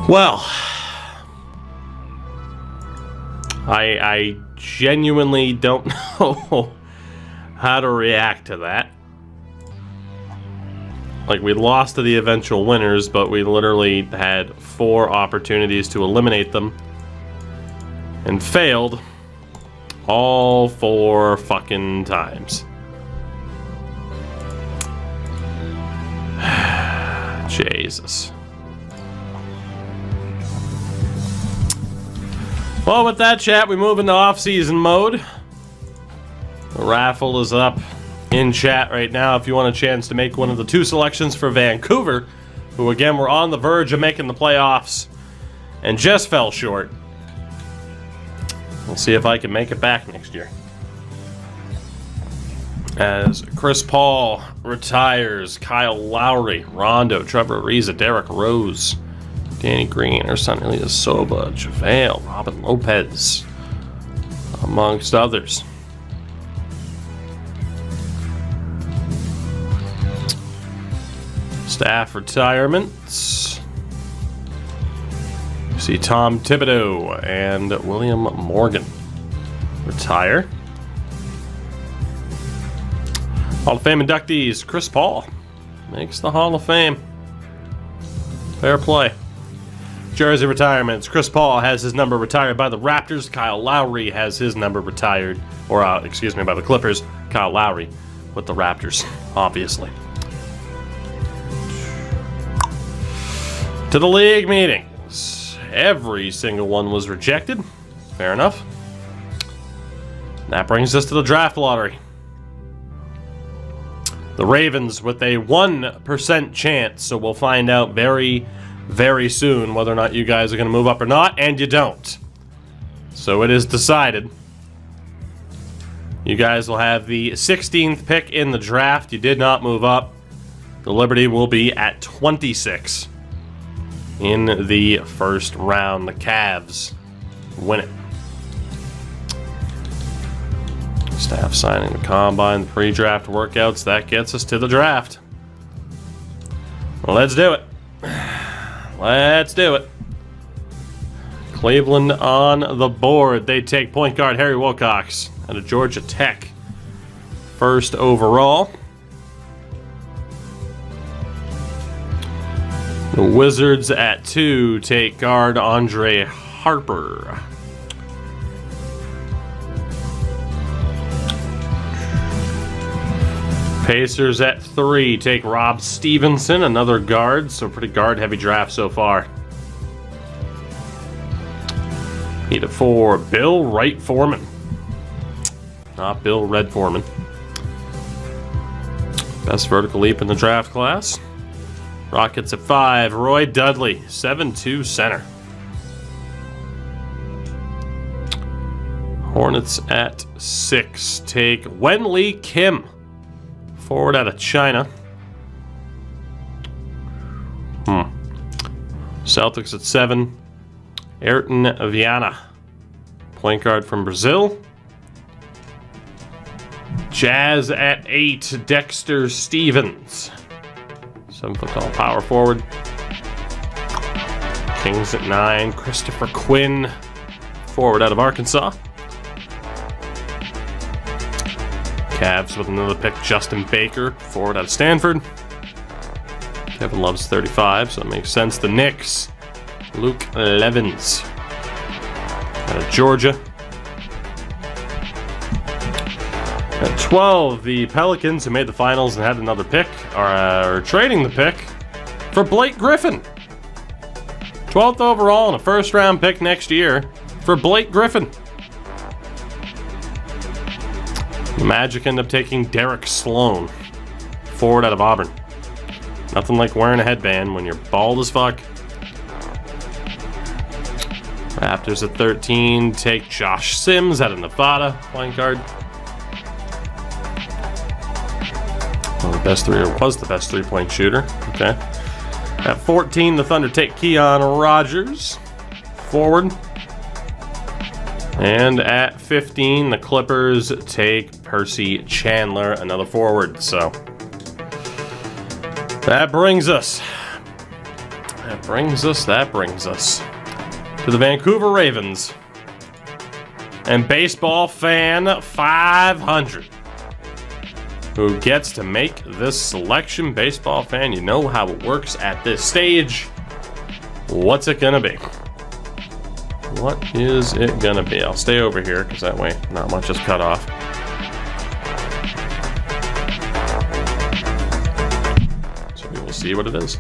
Well, I genuinely don't know how to react to that. Like, we lost to the eventual winners, but we literally had 4 opportunities to eliminate them and failed all 4 fucking times. Jesus. Well, with that, chat, we move into off-season mode. The raffle is up in chat right now if you want a chance to make one of the 2 selections for Vancouver, who again were on the verge of making the playoffs and just fell short. We'll see if I can make it back next year. As Chris Paul retires, Kyle Lowry, Rondo, Trevor Ariza, Derrick Rose, Danny Green, Ersan Ilyasova, JaVale, Robin Lopez, amongst others. Staff retirements. You see Tom Thibodeau and William Morgan retire. Hall of Fame inductees. Chris Paul makes the Hall of Fame. Fair play. Jersey retirements. Chris Paul has his number retired by the Raptors. Kyle Lowry has his number retired, or by the Clippers. Kyle Lowry with the Raptors, obviously. To the league meetings. Every single one was rejected. Fair enough. That brings us to the draft lottery. The Ravens with a 1% chance, so we'll find out very, very soon whether or not you guys are going to move up or not, and you don't. So it is decided. You guys will have the 16th pick in the draft. You did not move up. The Liberty will be at 26 in the first round. The Cavs win it. Staff signing the combine, the pre-draft workouts. That gets us to the draft. Let's do it. Let's do it. Cleveland on the board. They take point guard Harry Wilcox out of Georgia Tech. First overall. The Wizards at 2 take guard Andre Harper. Pacers at 3 take Rob Stevenson, another guard, so pretty guard-heavy draft so far. Heat at 4, Bill Wright Foreman. Not Bill Red Foreman. Best vertical leap in the draft class. Rockets at 5, Roy Dudley, 7'2" center. Hornets at 6 take Wenli Kim. Forward out of China. Celtics at 7. Ayrton Viana. Point guard from Brazil. Jazz at 8. Dexter Stevens. 7-foot-tall power forward. Kings at 9. Christopher Quinn. Forward out of Arkansas. Cavs with another pick, Justin Baker, forward out of Stanford. Kevin Love's 35, so it makes sense. The Knicks, Luke Levens, out of Georgia. At 12, the Pelicans, who made the finals and had another pick, are trading the pick for Blake Griffin. 12th overall and a first-round pick next year for Blake Griffin. The Magic end up taking Derek Sloan, forward out of Auburn. Nothing like wearing a headband when you're bald as fuck. Raptors at 13 take Josh Sims out of Nevada, point guard. Well, was the best three-point shooter. Okay. At 14, the Thunder take Keon Rogers, forward. And at 15, the Clippers take Percy Chandler, another forward. So that brings us That brings us to the Vancouver Ravens. And Baseball Fan 500. Who gets to make this selection? Baseball Fan, you know how it works at this stage. What's it gonna be? What is it gonna be? I'll stay over here because that way not much is cut off. So we will see what it is.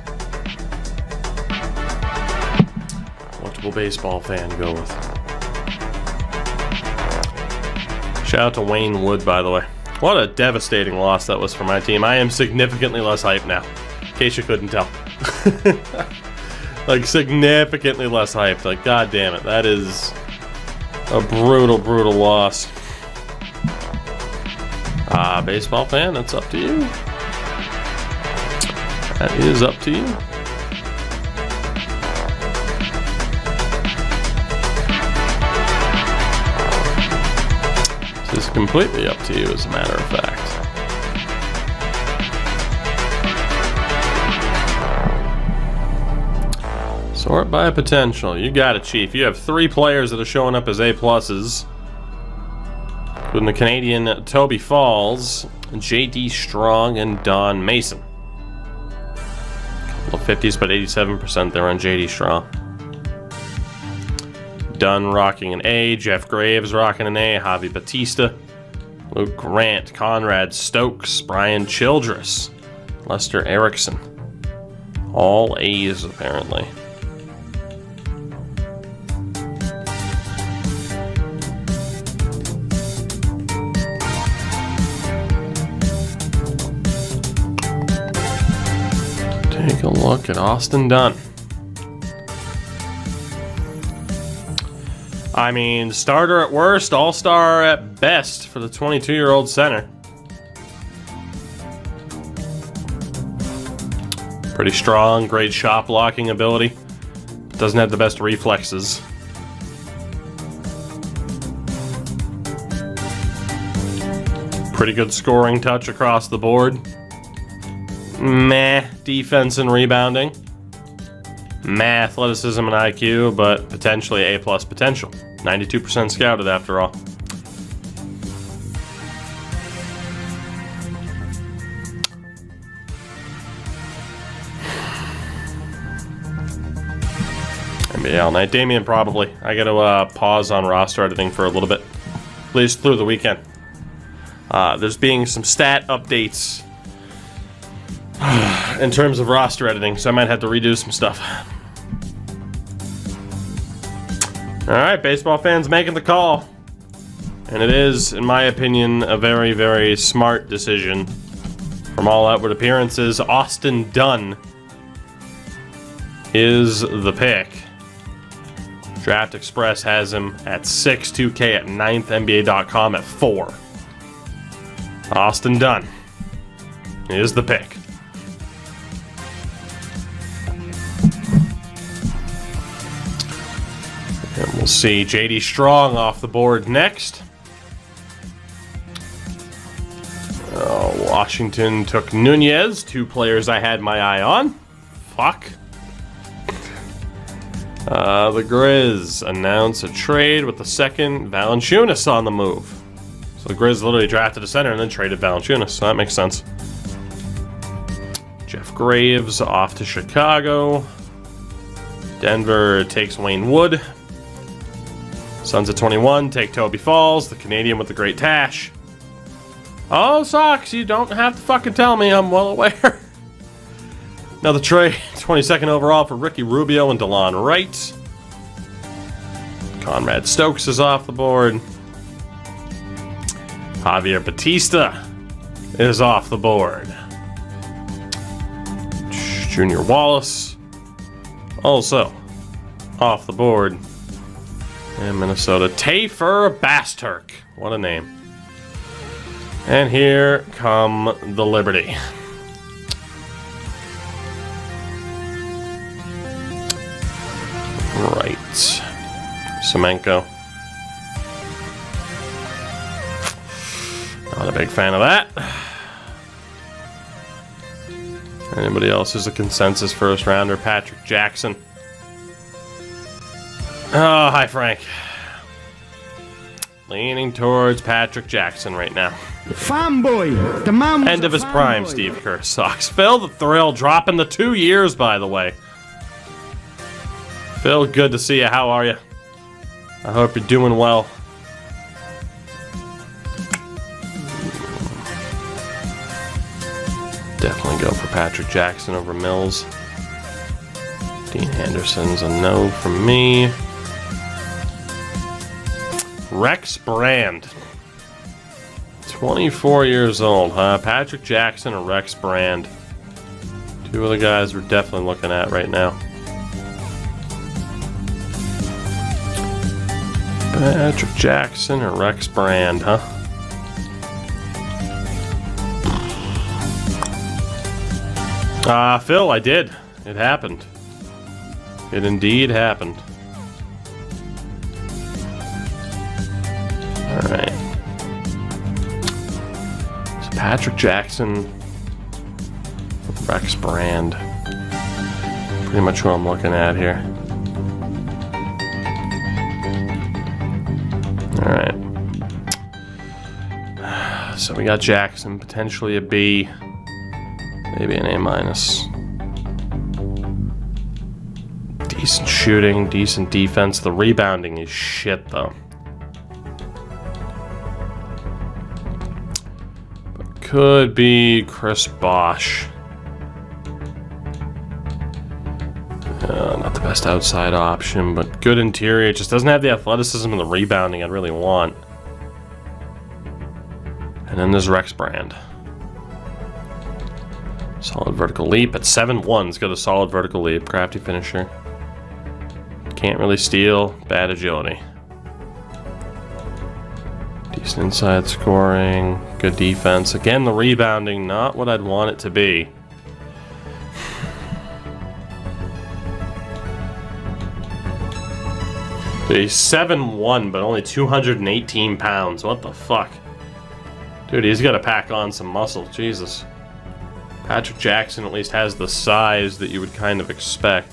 What will Baseball Fan go with? Shout out to Wayne Wood, by the way. What a devastating loss that was for my team. I am significantly less hyped now, in case you couldn't tell. Like, significantly less hyped. Like, god damn it. That is a brutal, brutal loss. Baseball Fan, that's up to you. That is up to you. This is completely up to you, as a matter of fact. Sort by potential. You got it, Chief. You have 3 players that are showing up as A+, including the Canadian Tougie Falls, J.D. Strong, and Don Mason. A couple of 50s, but 87% there on J.D. Strong. Dunn rocking an A, Jeff Graves rocking an A, Javi Batista, Luke Grant, Conrad Stokes, Brian Childress, Lester Erickson. All A's, apparently. Take a look at Austin Dunn. I mean, starter at worst, all-star at best for the 22-year-old center. Pretty strong, great shot blocking ability. Doesn't have the best reflexes. Pretty good scoring touch across the board. Meh defense and rebounding. Meh athleticism and IQ, but potentially A+ potential. 92% scouted after all. NBA all night. Damien, probably. I gotta pause on roster editing for a little bit. At least through the weekend. There's being some stat updates in terms of roster editing, so I might have to redo some stuff. Alright, Baseball Fan's making the call. And it is, in my opinion, a very, very smart decision. From all outward appearances, Austin Dunn is the pick. Draft Express has him at 6, 2K at 9th, NBA.com at 4. Austin Dunn is the pick. And we'll see J.D. Strong off the board next. Washington took Nunez, 2 players I had my eye on. Fuck. The Grizz announce a trade with the second Valanciunas on the move. So the Grizz literally drafted a center and then traded Valanciunas, so that makes sense. Jeff Graves off to Chicago. Denver takes Wayne Wood. Suns at 21 take Tougie Falls, the Canadian with the great tash. Oh, Sox, you don't have to fucking tell me, I'm well aware. Another trade, 22nd overall for Ricky Rubio and DeLon Wright. Conrad Stokes is off the board. Javier Batista is off the board. Junior Wallace also off the board. And Minnesota, Tafer Basturk. What a name. And here come the Liberty. Right. Semenko. Not a big fan of that. Anybody else who's a consensus first rounder? Patrick Jackson. Oh, hi, Frank. Leaning towards Patrick Jackson right now. Fanboy. The man was End of his prime, fanboy. Steve Kerr sucks. Phil the Thrill dropping the 2 years, by the way. Phil, good to see you. How are you? I hope you're doing well. Definitely go for Patrick Jackson over Mills. Dean Anderson's a no from me. Rex Brand. 24 years old, huh? Patrick Jackson or Rex Brand. Two of the guys we're definitely looking at right now. Patrick Jackson or Rex Brand, huh? Phil, I did. It happened. It indeed happened. Alright. So Patrick Jackson, Rex Brand. Pretty much what I'm looking at here. Alright. So we got Jackson, potentially a B. Maybe an A-. Decent shooting, decent defense. The rebounding is shit, though. But could be Chris Bosh. Not the best outside option, but good interior. Just doesn't have the athleticism and the rebounding I'd really want. And then there's Rex Brand. Solid vertical leap at 7'1". He's got a solid vertical leap. Crafty finisher. Can't really steal. Bad agility. Decent inside scoring. Good defense. Again, the rebounding, not what I'd want it to be. He's 7'1", but only 218 pounds. What the fuck? Dude, he's got to pack on some muscle. Jesus. Patrick Jackson at least has the size that you would kind of expect.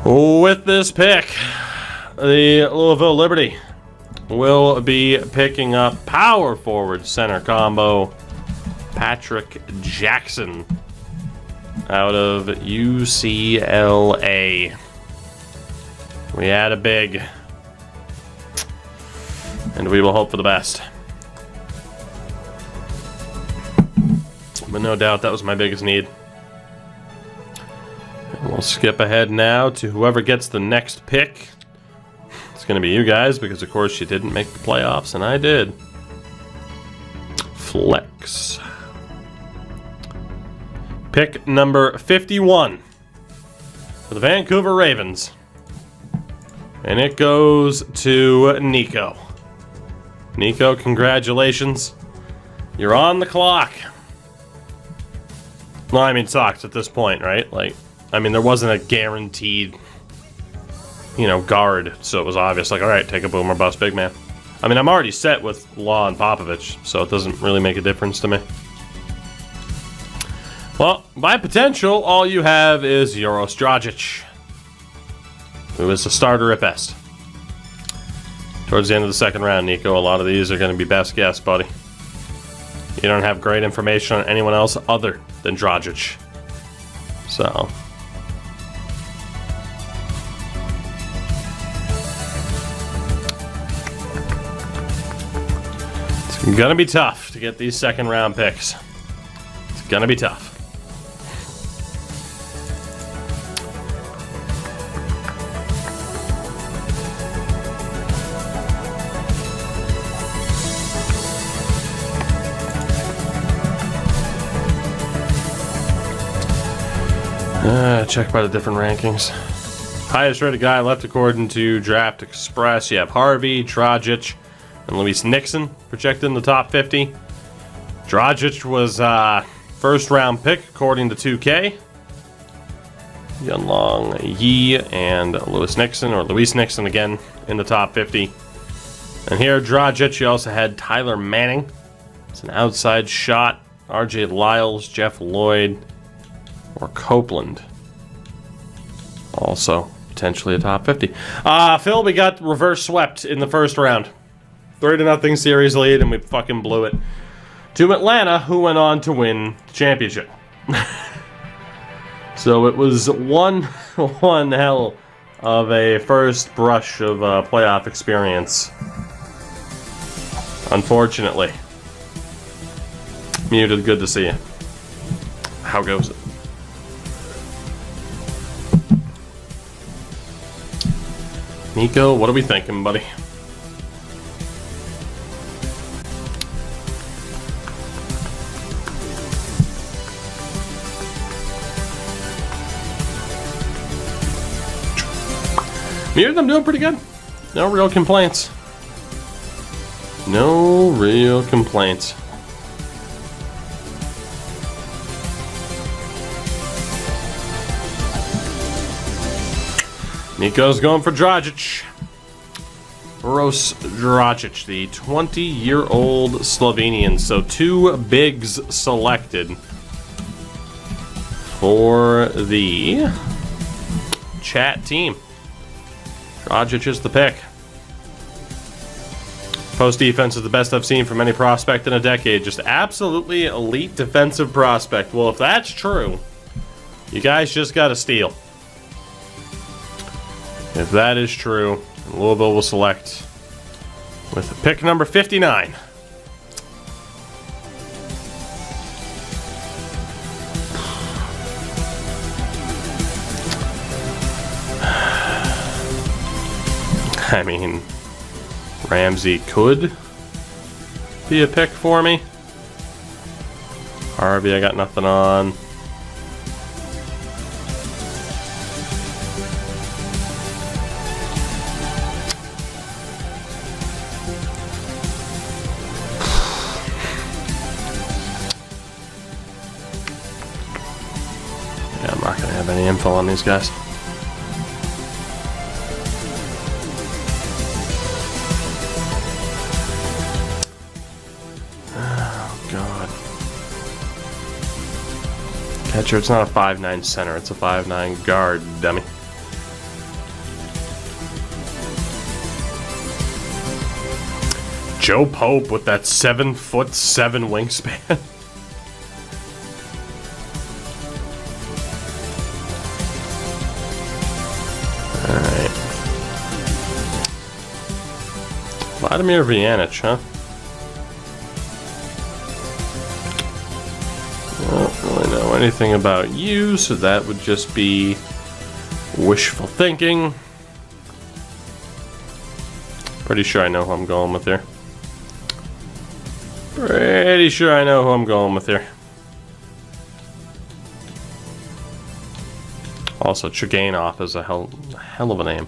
With this pick, the Louisville Liberty will be picking up power forward center combo Patrick Jackson out of UCLA. We had a big, and we will hope for the best. But no doubt that was my biggest need. And we'll skip ahead now to whoever gets the next pick. It's going to be you guys, because of course you didn't make the playoffs, and I did. Flex. Pick number 51 for the Vancouver Ravens. And it goes to Nico. Nico, congratulations. You're on the clock. Well, I mean, sucks at this point, right? Like, I mean, there wasn't a guaranteed, guard, so it was obvious, like, all right, take a boom or bust big man. I mean, I'm already set with Law and Popovich, so it doesn't really make a difference to me. Well, by potential, all you have is Joros Dragic, who is a starter at best. Towards the end of the second round, Nico, a lot of these are going to be best guess, buddy. You don't have great information on anyone else other than Dragic. So. It's going to be tough to get these second round picks. It's going to be tough. Check by the different rankings. Highest rated guy left according to Draft Express. You have Harvey, Dragic, and Luis Nixon projected in the top 50. Dragic was first round pick according to 2K. Yunlong Yi and Luis Nixon again in the top 50. And here, Dragic, you also had Tyler Manning. It's an outside shot. RJ Lyles, Jeff Lloyd, or Copeland. Also, potentially a top 50. Phil, we got reverse swept in the first round. 3-0 series lead, and we fucking blew it to Atlanta, who went on to win the championship. So it was one hell of a first brush of playoff experience. Unfortunately. Muted, good to see you. How goes it? Nico, what are we thinking, buddy? Muted, I'm doing pretty good. No real complaints. No real complaints. Nico's going for Dragic. Boris Dragic, the 20-year-old Slovenian. So 2 bigs selected for the chat team. Dragic is the pick. Post defense is the best I've seen from any prospect in a decade. Just absolutely elite defensive prospect. Well, if that's true, you guys just got to steal. If that is true, Louisville will select with pick number 59. I mean, Ramsey could be a pick for me. Harvey, I got nothing on. Yeah, I'm not going to have any info on these guys. Catcher, it's not a 5'9" center, it's a 5'9" guard, dummy. Joe Pope with that 7'7" wingspan. Alright. Vladimir Vianic, huh? Anything about you, so that would just be wishful thinking. Pretty sure I know who I'm going with here. Pretty sure I know who I'm going with here. Also, Chaganov is a hell of a name.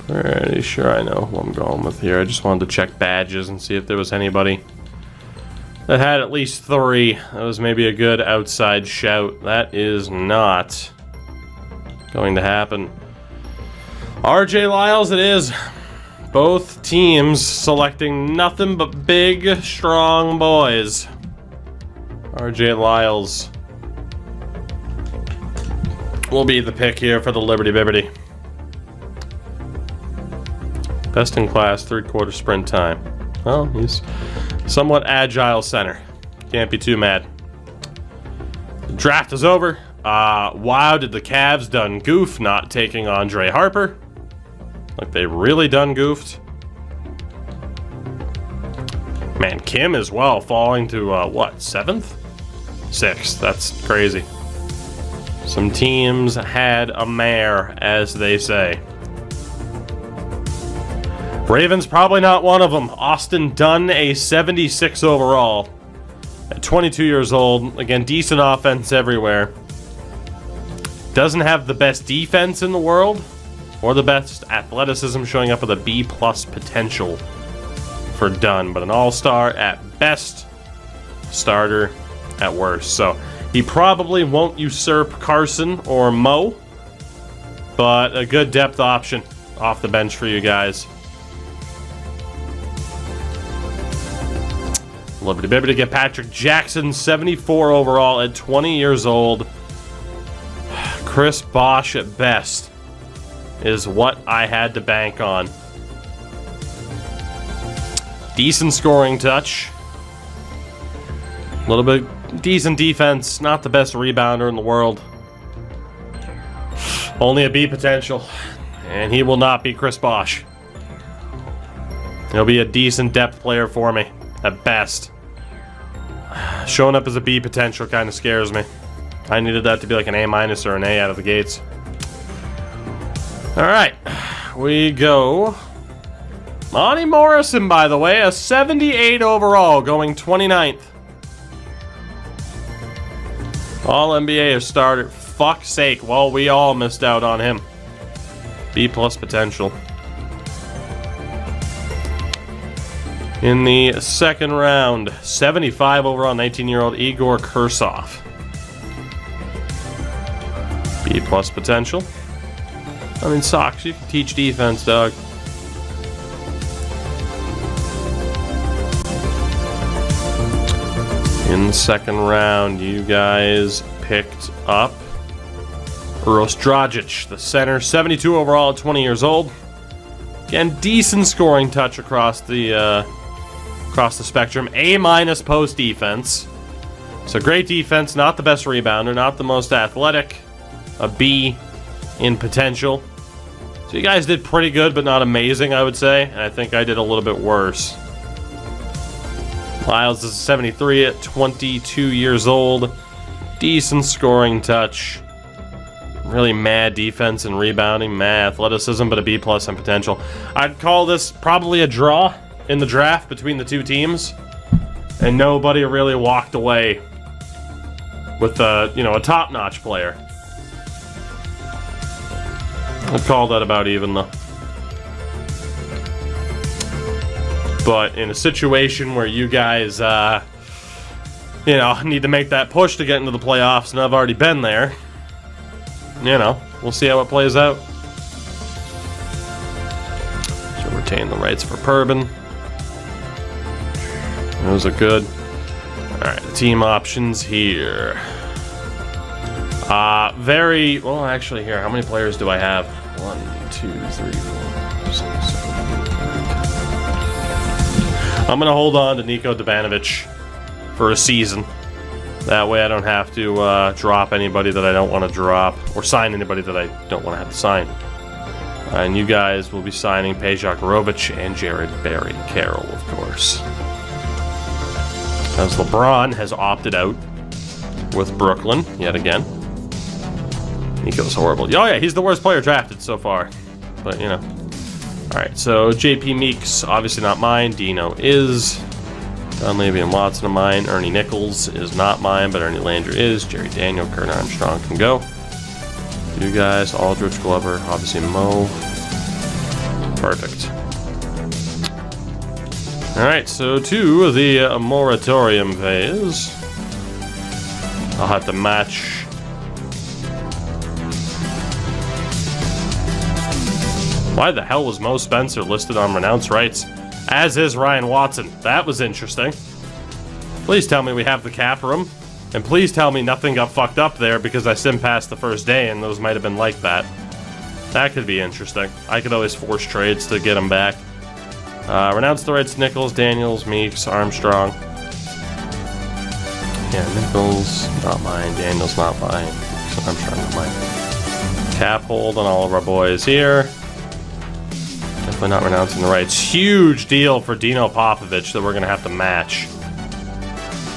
Pretty sure I know who I'm going with here. I just wanted to check badges and see if there was anybody that had at least 3. That was maybe a good outside shout. That is not going to happen. RJ Lyles it is. Both teams selecting nothing but big, strong boys. RJ Lyles will be the pick here for the Liberty Bibberty. Best in class, 3/4 sprint time. Well, he's somewhat agile center. Can't be too mad. The draft is over. Wow, did the Cavs done goof not taking Andre Harper? Like they really done goofed. Man, Kim as well falling to what, 7th? 6th. That's crazy. Some teams had a mare, as they say. Ravens probably not one of them. Austin Dunn, a 76 overall. At 22 years old. Again, decent offense everywhere. Doesn't have the best defense in the world. Or the best athleticism, showing up with a B+ potential for Dunn. But an all-star at best. Starter at worst. So, He probably won't usurp Carson or Mo, but a good depth option off the bench for you guys. Love to be able to get Patrick Jackson, 74 overall at 20 years old. Chris Bosh at best is what I had to bank on. Decent scoring touch. A little bit decent defense. Not the best rebounder in the world. Only a B potential. And he will not be Chris Bosh. He'll be a decent depth player for me, at best. Showing up as a B potential kind of scares me. I needed that to be like an A- or an A out of the gates. Alright. We go... Monty Morrison, by the way, a 78 overall, going 29th. All NBA starter. Fuck's sake. Well, we all missed out on him. B+ potential. In the second round, 75 overall, 19-year-old Igor Kursov. B+ potential. I mean, Sox, you can teach defense, dog. In the second round, you guys picked up Uros Dragic, the center, 72 overall at 20 years old. Again, decent scoring touch across the spectrum. A- post defense. So great defense, not the best rebounder, not the most athletic. A B in potential. So you guys did pretty good, but not amazing, I would say. And I think I did a little bit worse. Lyles is 73 at 22 years old. Decent scoring touch. Really mad defense and rebounding. Mad athleticism, but a B+ in potential. I'd call this probably a draw in the draft between the two teams. And nobody really walked away with a top-notch player. I'd call that about even, though. But in a situation where you guys, need to make that push to get into the playoffs, and I've already been there, we'll see how it plays out. So retain the rights for Purbin. Those are good. Alright, the team options here. Well, actually, here, how many players do I have? 1, 2, 3, 4, 6, 7, 8, 9, 10. I'm going to hold on to Niko Debanovic for a season. That way I don't have to drop anybody that I don't want to drop, or sign anybody that I don't want to have to sign. And you guys will be signing Peja Rovic and Jared Barry Carroll, of course. As LeBron has opted out with Brooklyn, yet again. Nico's horrible. Oh yeah, he's the worst player drafted so far. But, Alright, so JP Meeks, obviously not mine. Dino is. Dunleavy and Watson are mine. Ernie Nichols is not mine, but Ernie Landry is. Jerry Daniel, Kurt Armstrong can go. You guys, Aldrich Glover, obviously Mo. Perfect. Alright, so to the moratorium phase. I'll have to match. Why the hell was Mo Spencer listed on renounce rights? As is Ryan Watson. That was interesting. Please tell me we have the cap room. And please tell me nothing got fucked up there because I sim passed the first day and those might have been like that. That could be interesting. I could always force trades to get them back. Renounce the rights, Nichols, Daniels, Meeks, Armstrong. Yeah, Nichols, not mine. Daniels, not mine. Armstrong, not mine. Cap hold on all of our boys here. Definitely not renouncing the rights. Huge deal for Dino Popovich that we're going to have to match.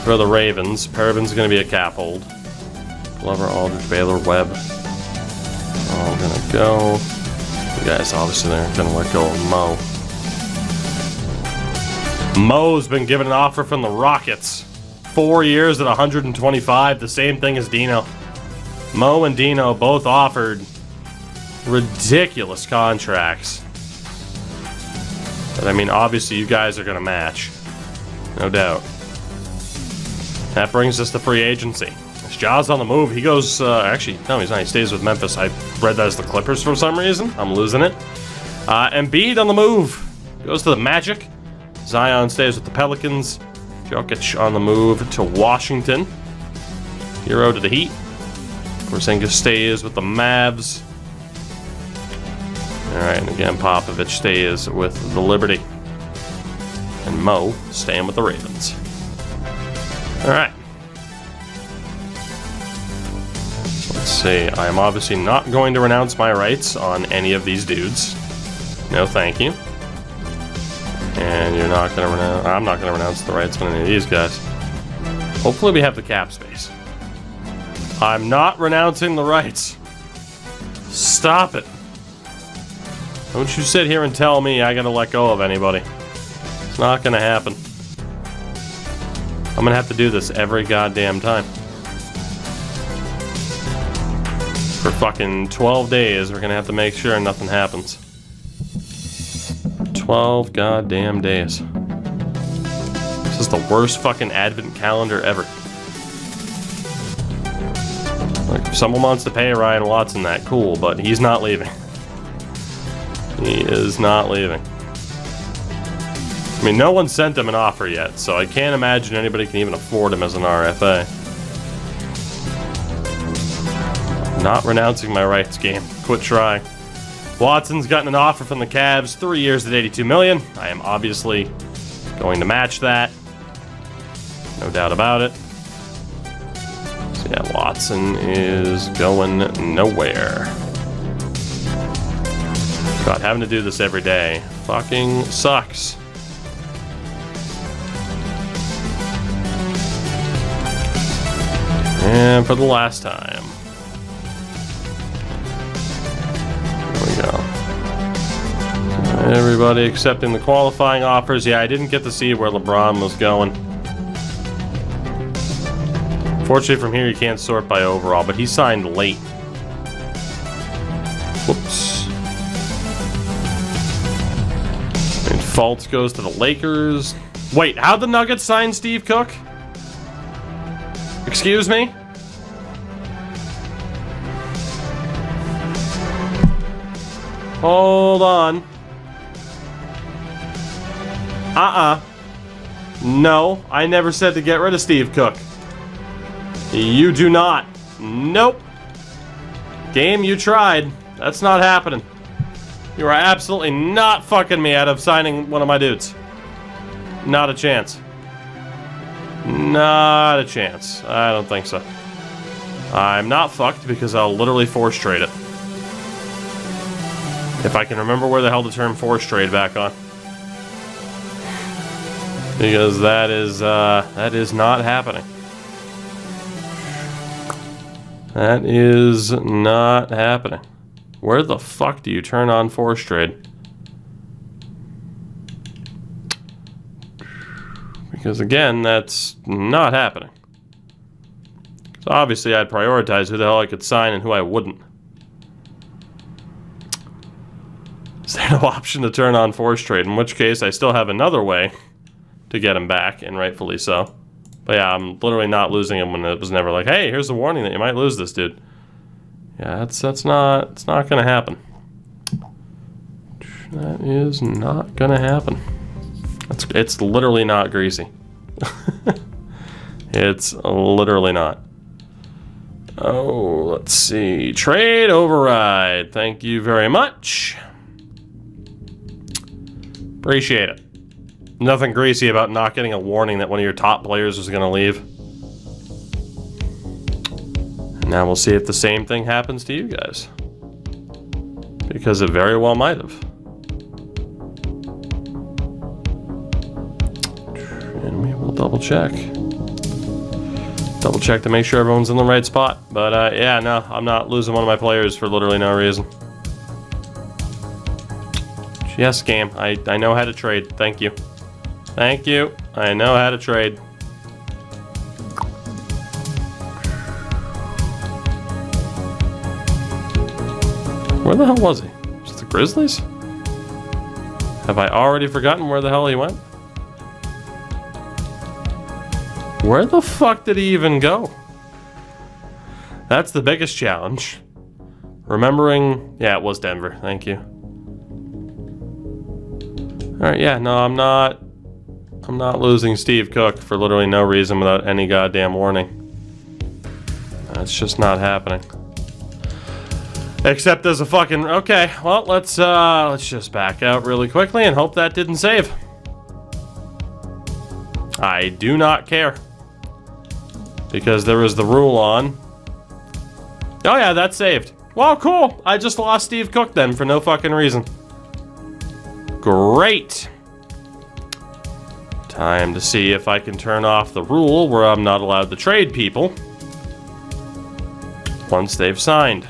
For the Ravens, Pervin's going to be a cap hold. Glover, Aldridge, Baylor, Webb. All going to go. You guys obviously they're going to let go of Mo. Mo's been given an offer from the Rockets. 4 years at 125, the same thing as Dino. Mo and Dino both offered ridiculous contracts. But I mean, obviously you guys are going to match. No doubt. That brings us to free agency. Jaws on the move. He goes, actually, no, he's not. He stays with Memphis. I read that as the Clippers for some reason. I'm losing it. Embiid on the move. Goes to the Magic. Zion stays with the Pelicans. Jokic on the move to Washington. Hero to the Heat. Porzingis stays with the Mavs. Alright, and again, Popovich stays with the Liberty. And Mo staying with the Ravens. Alright. Let's see. I am obviously not going to renounce my rights on any of these dudes. No, thank you. And you're not going to renounce... I'm not going to renounce the rights on any of these guys. Hopefully we have the cap space. I'm not renouncing the rights. Stop it. Don't you sit here and tell me I gotta let go of anybody. It's not gonna happen. I'm gonna have to do this every goddamn time. For fucking 12 days, we're gonna have to make sure nothing happens. 12 goddamn days. This is the worst fucking advent calendar ever. Like, if someone wants to pay Ryan Watson that, cool, but he's not leaving. He is not leaving. I mean, no one sent him an offer yet, so I can't imagine anybody can even afford him as an RFA. Not renouncing my rights, game. Quit trying. Watson's gotten an offer from the Cavs, 3 years at $82 million. I am obviously going to match that. No doubt about it. So yeah, Watson is going nowhere. God, having to do this every day fucking sucks. And for the last time. There we go. Everybody accepting the qualifying offers. Yeah, I didn't get to see where LeBron was going. Fortunately, from here you can't sort by overall, but he signed late. Whoops. And Fultz goes to the Lakers. Wait, how'd the Nuggets sign Steve Cook? Excuse me? Hold on. No, I never said to get rid of Steve Cook. You do not. Nope. Game, you tried. That's not happening. You are absolutely not fucking me out of signing one of my dudes. Not a chance. Not a chance. I don't think so. I'm not fucked because I'll literally force trade it. If I can remember where the hell the term force trade back on. Because that is not happening. That is not happening. Where the fuck do you turn on force trade? Because again, that's not happening. So obviously I'd prioritize who the hell I could sign and who I wouldn't. Is there no option to turn on force trade? In which case I still have another way to get him back, and rightfully so. But yeah, I'm literally not losing him when it was never like, hey, here's a warning that you might lose this dude. Yeah, it's not gonna happen. That is not gonna happen. It's literally not greasy. It's literally not. Oh, let's see. Trade override. Thank you very much. Appreciate it. Nothing greasy about not getting a warning that one of your top players was going to leave. And now we'll see if the same thing happens to you guys. Because it very well might have. And we will double check. Double check to make sure everyone's in the right spot. But yeah, no, I'm not losing one of my players for literally no reason. Yes, game. I know how to trade. Thank you. Thank you. I know how to trade. Where the hell was he? Was it the Grizzlies? Have I already forgotten where the hell he went? Where the fuck did he even go? That's the biggest challenge. Remembering... Yeah, it was Denver. Thank you. Alright, yeah, no, I'm not losing Steve Cook for literally no reason without any goddamn warning. That's just not happening. Except there's a fucking... Okay, well, let's just back out really quickly and hope that didn't save. I do not care. Because there is the rule on. Oh yeah, that's saved. Well, cool. I just lost Steve Cook then for no fucking reason. Great. Time to see if I can turn off the rule where I'm not allowed to trade people once they've signed.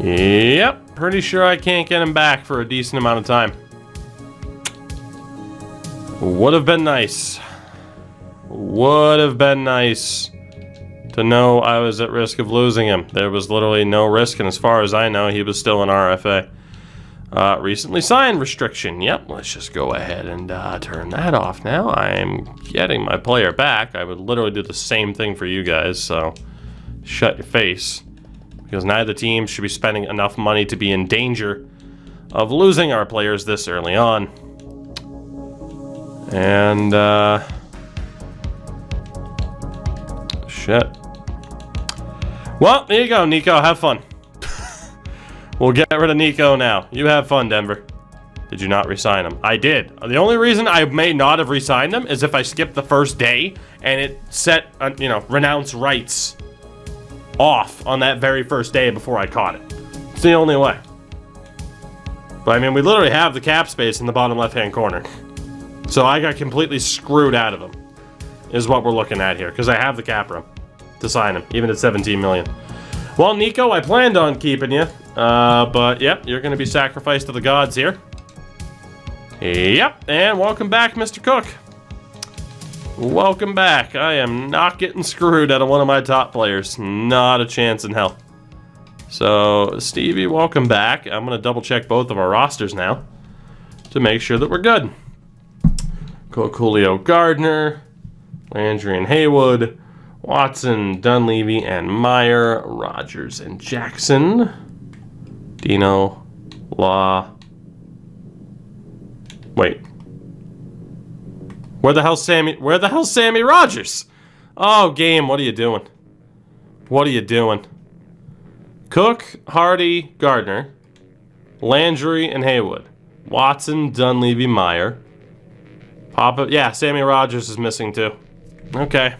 Yep, pretty sure I can't get him back for a decent amount of time. Would have been nice. Would have been nice to know I was at risk of losing him. There was literally no risk, and as far as I know, he was still an RFA. Recently signed restriction. Yep, let's just go ahead and turn that off now. I'm getting my player back. I would literally do the same thing for you guys, so shut your face. Because neither team should be spending enough money to be in danger of losing our players this early on. And, shit. Well, there you go, Nico. Have fun. We'll get rid of Nico now. You have fun, Denver. Did you not re-sign him? I did. The only reason I may not have re-signed him is if I skipped the first day and it set, renounce rights off on that very first day before I caught it. It's the only way. But I mean, we literally have the cap space in the bottom left-hand corner. So I got completely screwed out of him, is what we're looking at here, because I have the cap room to sign him, even at 17 million. Well, Nico, I planned on keeping you, but yep, you're going to be sacrificed to the gods here. Yep, and welcome back, Mr. Cook. Welcome back. I am not getting screwed out of one of my top players. Not a chance in hell. So, Stevie, welcome back. I'm going to double check both of our rosters now to make sure that we're good. Julio Gardner, Landry and Haywood, Watson, Dunleavy and Meyer, Rogers and Jackson, Dino, Law. Wait. Where the hell's Sammy Rogers? Oh, game, what are you doing? What are you doing? Cook, Hardy, Gardner, Landry, and Haywood. Watson, Dunleavy, Meyer. Papa, yeah, Sammy Rogers is missing too. Okay.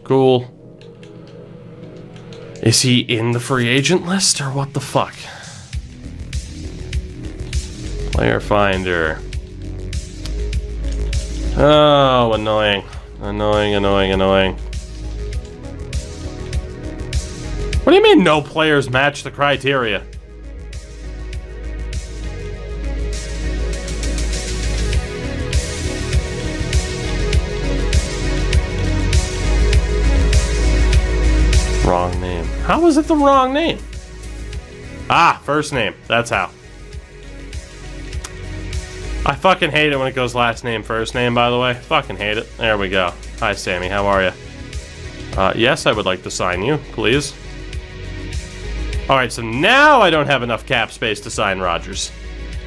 Cool. Is he in the free agent list or what the fuck? Player finder. Oh, annoying. Annoying, annoying, annoying. What do you mean no players match the criteria? Wrong name. How is it the wrong name? Ah, first name. That's how. I fucking hate it when it goes last name, first name, by the way. Fucking hate it. There we go. Hi, Sammy. How are you? Yes, I would like to sign you, please. Alright, so now I don't have enough cap space to sign Rogers.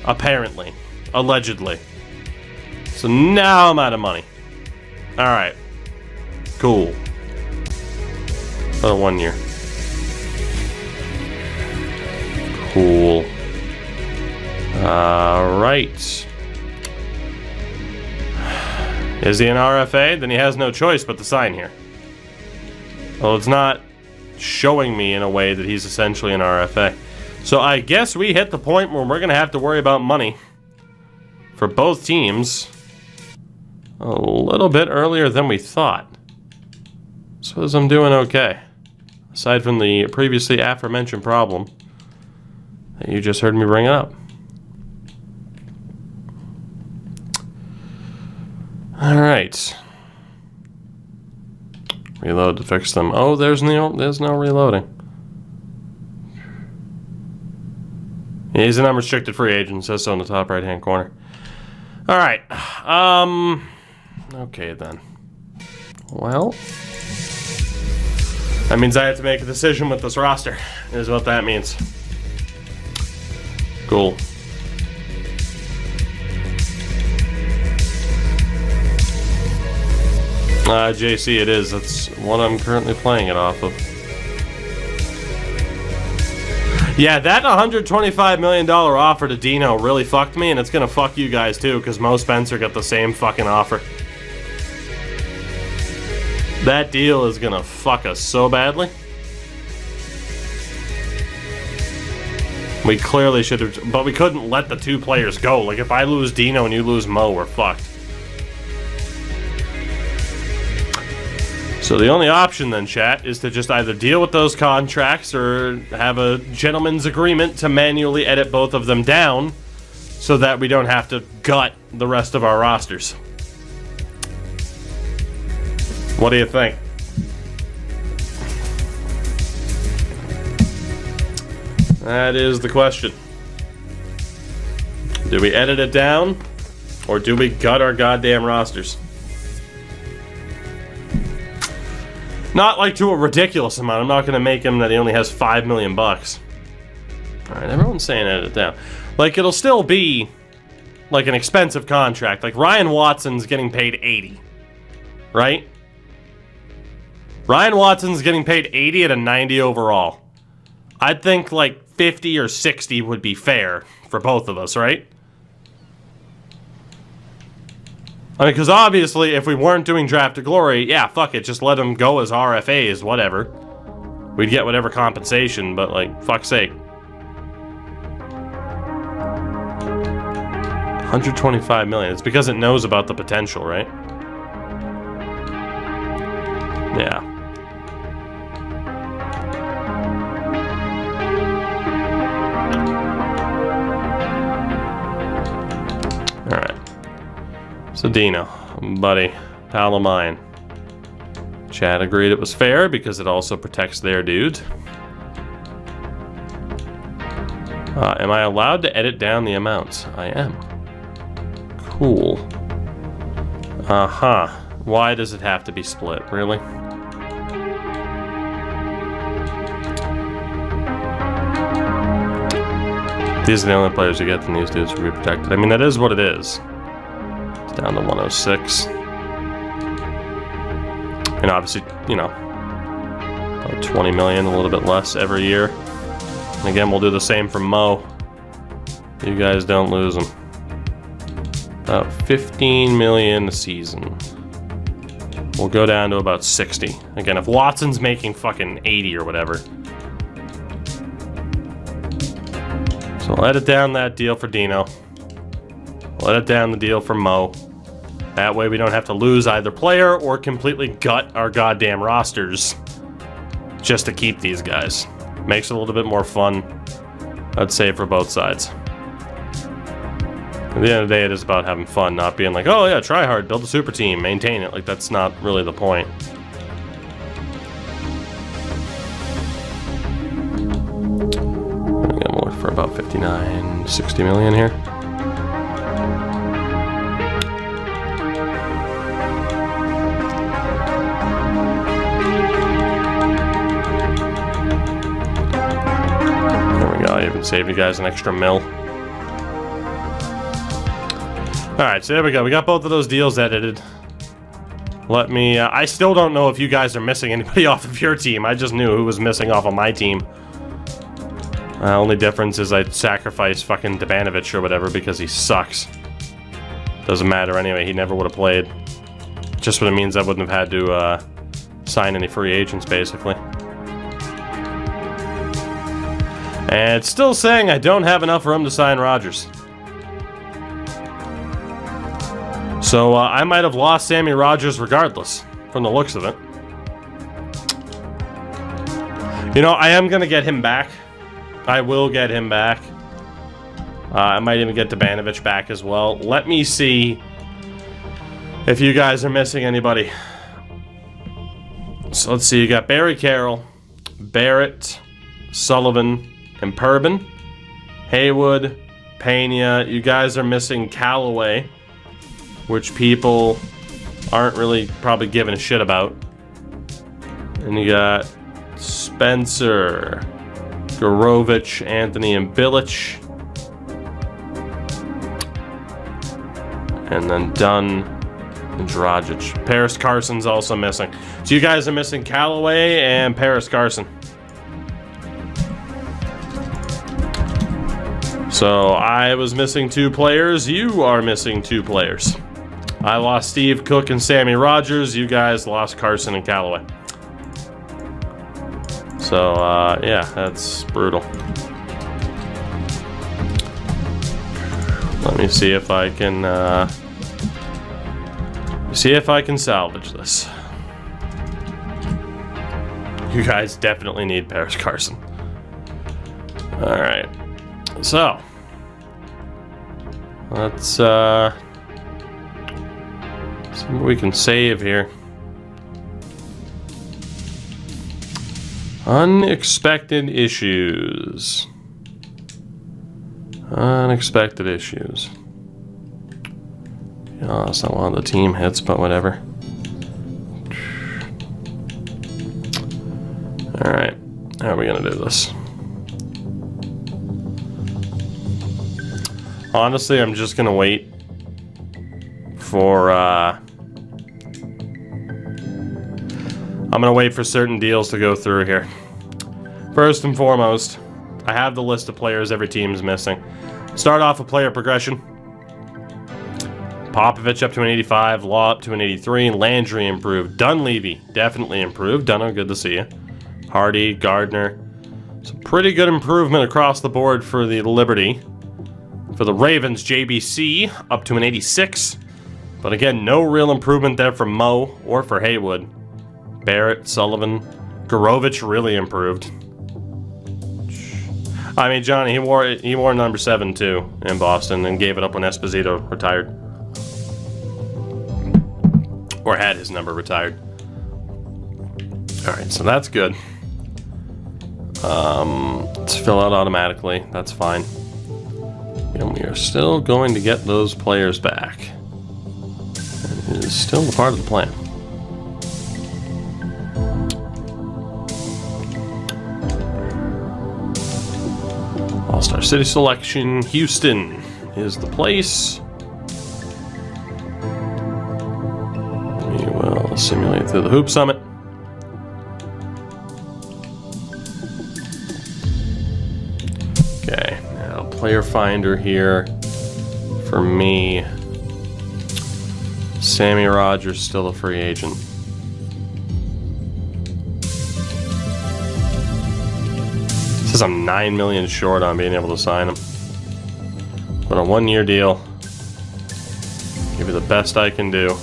Apparently. Allegedly. So now I'm out of money. Alright. Cool. For 1 year. Cool. Alright. Is he an RFA? Then he has no choice but to sign here. Well, it's not showing me in a way that he's essentially an RFA. So I guess we hit the point where we're going to have to worry about money for both teams a little bit earlier than we thought. Suppose I'm doing okay. Aside from the previously aforementioned problem that you just heard me bring up. Alright. Reload to fix them. Oh, there's no reloading. He's an unrestricted free agent, says so in the top right hand corner. Alright. Okay then. Well, that means I have to make a decision with this roster, is what that means. Cool. JC it is. That's what I'm currently playing it off of. Yeah, that $125 million offer to Dino really fucked me, and it's gonna fuck you guys too, because Mo Spencer got the same fucking offer. That deal is gonna fuck us so badly. We clearly should have, but we couldn't let the two players go. Like, if I lose Dino and you lose Mo, we're fucked. So the only option then, chat, is to just either deal with those contracts or have a gentleman's agreement to manually edit both of them down so that we don't have to gut the rest of our rosters. What do you think? That is the question. Do we edit it down or do we gut our goddamn rosters? Not like to a ridiculous amount. I'm not going to make him that he only has $5 million. Alright, everyone's saying edit it down. Like, it'll still be like an expensive contract. Like, Ryan Watson's getting paid 80. Right? Ryan Watson's getting paid 80 at a 90 overall. I'd think like 50 or 60 would be fair for both of us, right? I mean, because obviously, if we weren't doing Draft to Glory, yeah, fuck it, just let them go as RFAs, whatever. We'd get whatever compensation, but, like, fuck's sake. $125 million. It's because it knows about the potential, right? Yeah. So Dino, buddy, pal of mine. Chad agreed it was fair because it also protects their dude. Am I allowed to edit down the amounts? I am. Cool. Uh-huh. Why does it have to be split? Really? These are the only players who get, and these dudes will be protected. I mean, that is what it is. Down to 106. And obviously, you know, about 20 million, a little bit less every year. And again, we'll do the same for Mo. You guys don't lose them. About 15 million a season. We'll go down to about 60. Again, if Watson's making fucking 80 or whatever. So I'll edit down that deal for Dino. We'll edit down the deal for Mo. That way we don't have to lose either player or completely gut our goddamn rosters just to keep these guys. Makes it a little bit more fun, I'd say, for both sides. At the end of the day, it is about having fun, not being like, oh yeah, try hard, build a super team, maintain it. Like, that's not really the point. I'm gonna look for about 59, 60 million here. I even saved you guys an extra mil. Alright, so there we go. We got both of those deals edited. Let me... I still don't know if you guys are missing anybody off of your team. I just knew who was missing off of my team. Only difference is I sacrificed fucking Debanovic or whatever because he sucks. Doesn't matter anyway. He never would have played. Just what it means I wouldn't have had to sign any free agents, basically. And it's still saying I don't have enough room to sign Rodgers. So I might have lost Sammy Rodgers regardless, from the looks of it. You know, I am going to get him back. I will get him back. I might even get Debanovic back as well. Let me see if you guys are missing anybody. So let's see. You got Barry Carroll, Barrett, Sullivan, and Purbin, Haywood, Pena. You guys are missing Callaway, which people aren't really probably giving a shit about. And you got Spencer, Gorovich, Anthony, and Bilic. And then Dunn and Dragic. Paris Carson's also missing. So you guys are missing Callaway and Paris Carson. So I was missing 2 players. You are missing 2 players. I lost Steve Cook and Sammy Rogers. You guys lost Carson and Callaway. So, yeah, that's brutal. Let me see if I can, salvage this. You guys definitely need Paris Carson. Alright. So, let's, see what we can save here. Unexpected issues. Unexpected issues. You know, that's not one of the team hits, but whatever. Alright, how are we gonna do this? Honestly, I'm just gonna wait for, I'm gonna wait for certain deals to go through here. First and foremost, I have the list of players every team is missing. Start off with player progression. Popovich up to an 85, Law up to an 83, Landry improved. Dunleavy definitely improved. Dunno, good to see you. Hardy, Gardner. Some pretty good improvement across the board for the Liberty. For the Ravens, JBC up to an 86. But again, no real improvement there for Mo or for Haywood. Barrett, Sullivan, Gorovich really improved. I mean, Johnny, he wore number 7 too in Boston and gave it up when Esposito retired. Or had his number retired. Alright, so that's good. Let's fill out automatically. That's fine. And we are still going to get those players back. It is still a part of the plan. All-Star City selection. Houston is the place. We will simulate through the Hoop Summit. Okay, now player finder here for me. Sammy Rogers still a free agent. Says I'm $9 million short on being able to sign him. But a 1-year deal. Give you the best I can do.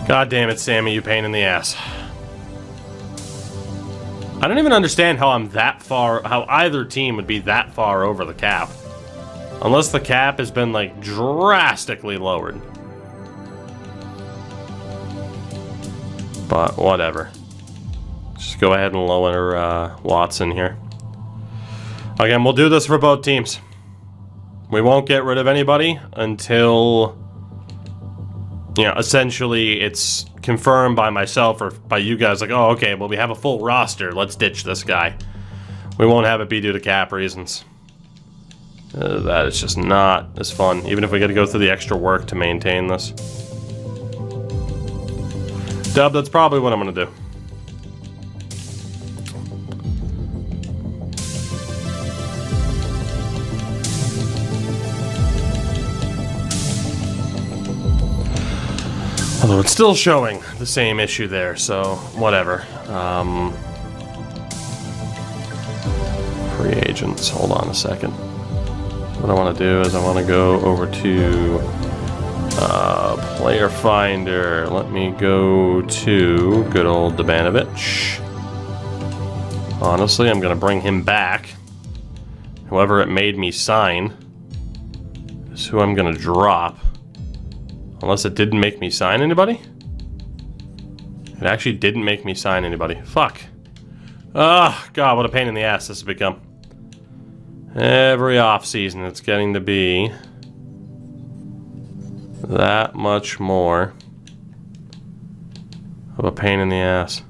God damn it, Sammy, you pain in the ass. I don't even understand how I'm that far, how either team would be that far over the cap. Unless the cap has been, like, drastically lowered. But whatever. Just go ahead and lower Watson here. Again, we'll do this for both teams. We won't get rid of anybody until, you know, essentially it's confirmed by myself or by you guys, like, oh, okay, well, we have a full roster. Let's ditch this guy. We won't have it be due to cap reasons. That is just not as fun, even if we got to go through the extra work to maintain this. Dub, that's probably what I'm going to do. Although it's still showing the same issue there, so whatever. Free agents, hold on a second. What I want to do is I want to go over to player finder. Let me go to good old Debanovic. Honestly, I'm going to bring him back. Whoever it made me sign is who I'm going to drop. Unless it didn't make me sign anybody? It actually didn't make me sign anybody. Fuck. Oh, God, what a pain in the ass this has become. Every offseason it's getting to be that much more of a pain in the ass.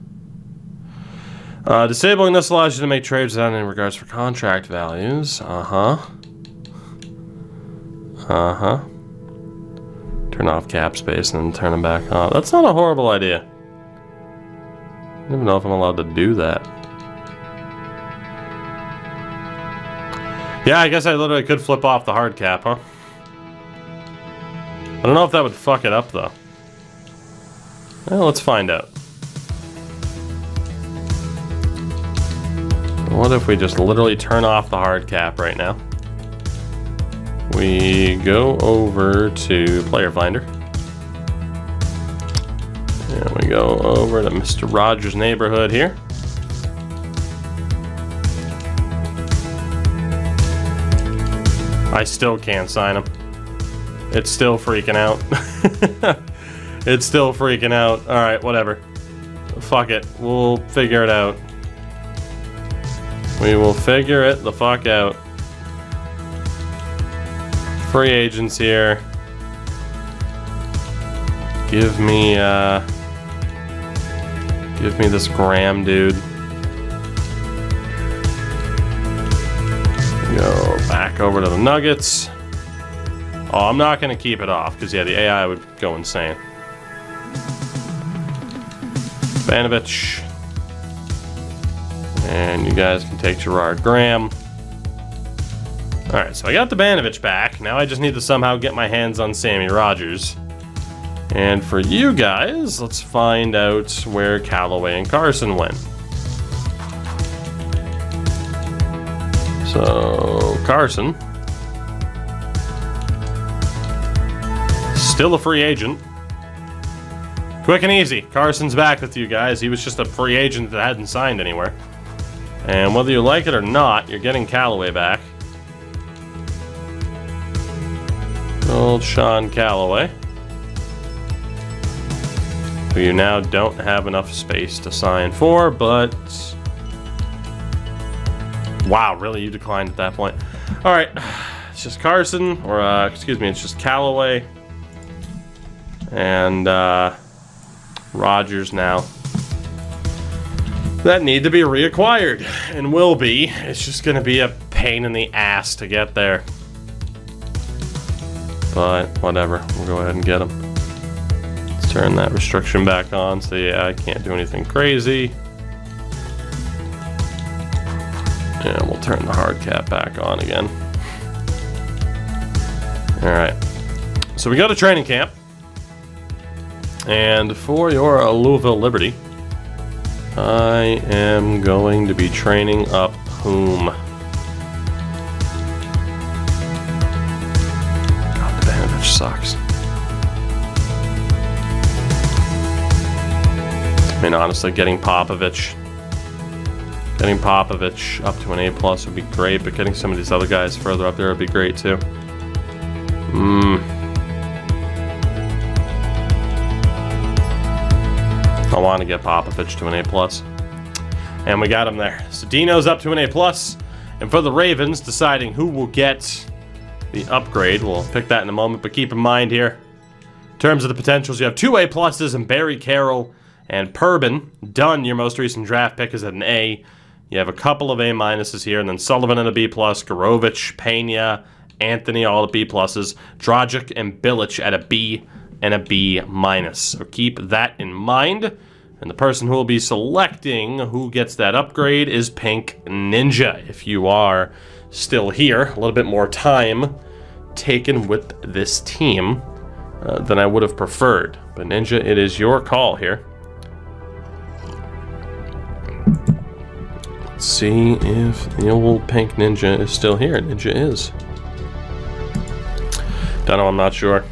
Disabling this allows you to make trades without any regards for contract values. Turn off cap space and then turn them back on. That's not a horrible idea. I don't even know if I'm allowed to do that. Yeah, I guess I literally could flip off the hard cap, huh? I don't know if that would fuck it up, though. Well, let's find out. What if we just literally turn off the hard cap right now? We go over to Player Finder. And we go over to Mr. Rogers' neighborhood here. I still can't sign him. It's still freaking out. It's still freaking out. Alright, whatever. Fuck it. We'll figure it out. We will figure it the fuck out. Free agents here. Give me this Graham dude. Go back over to the Nuggets. Oh, I'm not gonna keep it off because yeah, the AI would go insane. Banovich. And you guys can take Gerard Graham. Alright, so I got the Banovich back. Now I just need to somehow get my hands on Sammy Rogers. And for you guys, let's find out where Callaway and Carson went. So, Carson. Still a free agent. Quick and easy. Carson's back with you guys. He was just a free agent that hadn't signed anywhere. And whether you like it or not, you're getting Callaway back. Old Sean Callaway. Who you now don't have enough space to sign for, but... Wow, really? You declined at that point. Alright, it's just Carson, or excuse me, it's just Callaway. And Rogers now. That need to be reacquired, and will be. It's just going to be a pain in the ass to get there. But whatever, we'll go ahead and get them. Let's turn that restriction back on so yeah, I can't do anything crazy. And we'll turn the hard cap back on again. Alright, so we go to training camp. And for your Louisville Liberty, I am going to be training up whom? God, the Banovich sucks. I mean, honestly, getting Popovich up to an A+ would be great, but getting some of these other guys further up there would be great too. I want to get Popovich to an A+. And we got him there. So Dino's up to an A+. And for the Ravens, deciding who will get the upgrade. We'll pick that in a moment, but keep in mind here, in terms of the potentials, you have 2 A+'s in Barry Carroll and Purbin. Dunn, your most recent draft pick, is at an A. You have a couple of A- here, and then Sullivan at a B+, Gorovich, Pena, Anthony, all at B+, Dragic and Bilic at a B and a B-. So keep that in mind. And the person who will be selecting who gets that upgrade is Pink Ninja. If you are still here, a little bit more time taken with this team than I would have preferred. But Ninja, it is your call here. Let's see if the old Pink Ninja is still here. Ninja is. Don't know, I'm not sure.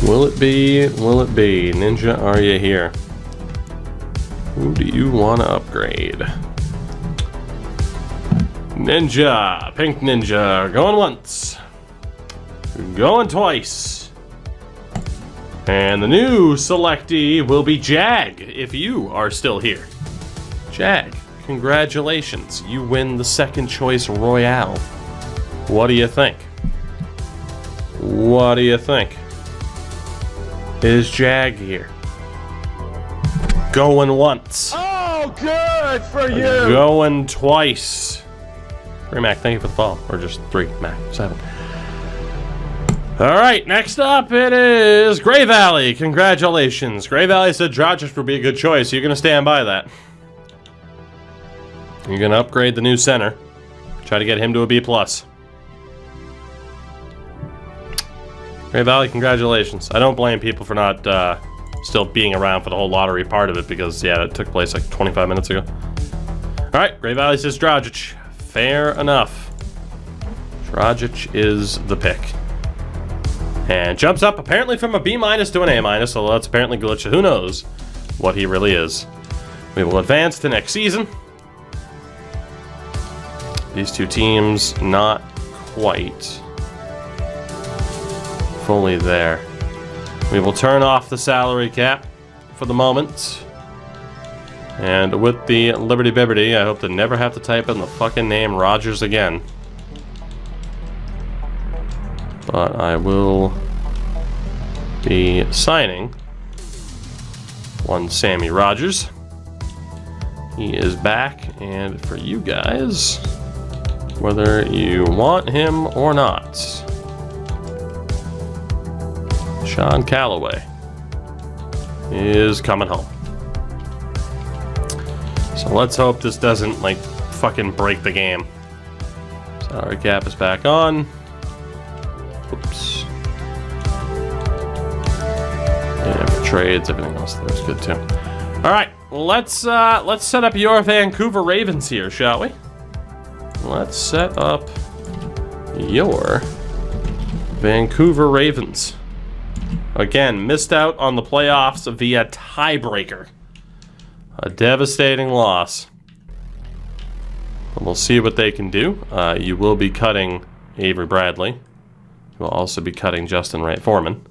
Will it be? Will it be? Ninja, are you here? Who do you want to upgrade? Ninja! Pink Ninja. Going once. Going twice. And the new selectee will be Jag, if you are still here. Jag, congratulations. You win the second choice Royale. What do you think? What do you think? Is Jag here? Going once. Oh, good for you. Going twice. 3 Mac, thank you for the follow. Or just 3 Mac, 7. Alright, next up it is Gray Valley. Congratulations. Gray Valley said Dragic would be a good choice. You're going to stand by that. You're going to upgrade the new center. Try to get him to a B+. Gray Valley, congratulations. I don't blame people for not still being around for the whole lottery part of it because, yeah, it took place like 25 minutes ago. Alright, Gray Valley says Dragic. Fair enough. Dragic is the pick. And jumps up apparently from a B- to an A-, so that's apparently glitched. Who knows what he really is. We will advance to next season. These two teams not quite fully there. We will turn off the salary cap for the moment. And with the Liberty Biberty, I hope to never have to type in the fucking name Rogers again. But I will be signing one Sammy Rogers. He is back, and for you guys, whether you want him or not, Sean Calloway is coming home. So let's hope this doesn't, like, fucking break the game. Salary cap is back on. Oops. And for trades, everything else there is good too. All right, let's set up your Vancouver Ravens here, shall we? Let's set up your Vancouver Ravens. Again, missed out on the playoffs via tiebreaker. A devastating loss. We'll see what they can do. You will be cutting Avery Bradley. We'll also be cutting Justin Wright Foreman.